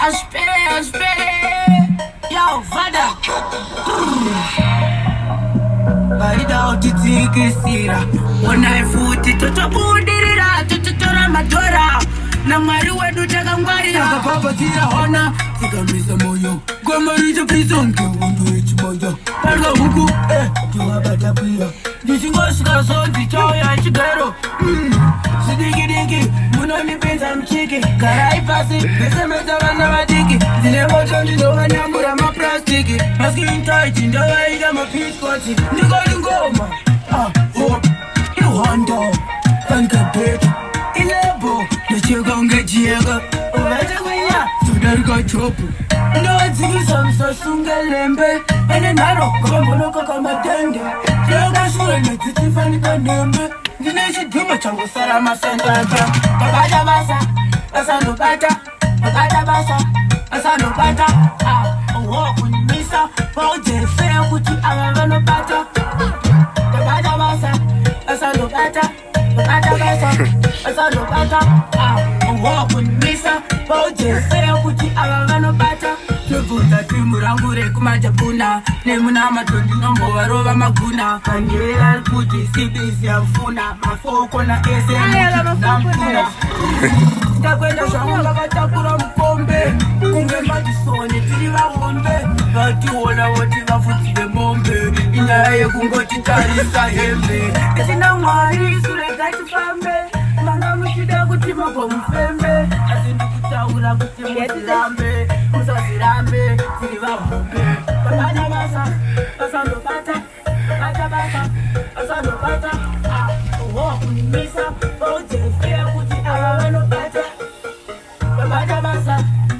Aspire. Yo, father. Baydon-Freestyle. When I foot it, to Budirira, to Ramadora. Namari wedu chaka ngwari papa tira hona tika misa moyo gomari to prison ke undu ichimoyo parga huku tuwa bata pia dishingo shika sonti choya chigero sidiki muna ni penza mchiki karai pasi pesa meza wana madiki zile moto ndizo wanyambura maplastiki maski intaiti ndo waida mapiskoti niko ngoma you hondo fanka peki ilebo Chigonga Jiega, Omaja, Sudarga Chopu, no Ziggy Sunga Lembe, and another Komoka Kamatende, Yoga Suran, Tiffany Kanembe, the nation too much of Sarama Santa, Babada Basa, Asano Bata, Babada Basa, Asano Bata, a walk with Misa, Poje, Fair Puti, Avano Bata, Babada Basa, Asano Bata, Babada Basa. Asano bata, walk with Misa, Poje, Fair Puti, Avano Bata, Tubuta, Timurangure, Kumajapuna, Nemuna Matundi, Nombo, Rova Maguna, Kanyela Puti, Sibis, Yafuna, Mafokona, SM, Nampuna, Takwenda Shanga, Takura Pombe, Kunga Matisoni, Tiliva Wonde, Batuola, Wativa Futi, the Bombe, Inaya Kungoti Tarisa Hembe, Tina Mari, Sulegati Fambe. Mangamukida kutima kwa mfembe Azindu kutaura kutima zirambe Musa zirambe, ziliva mumbe Babada basa, basa ndo bata Babada basa, basa ndo bata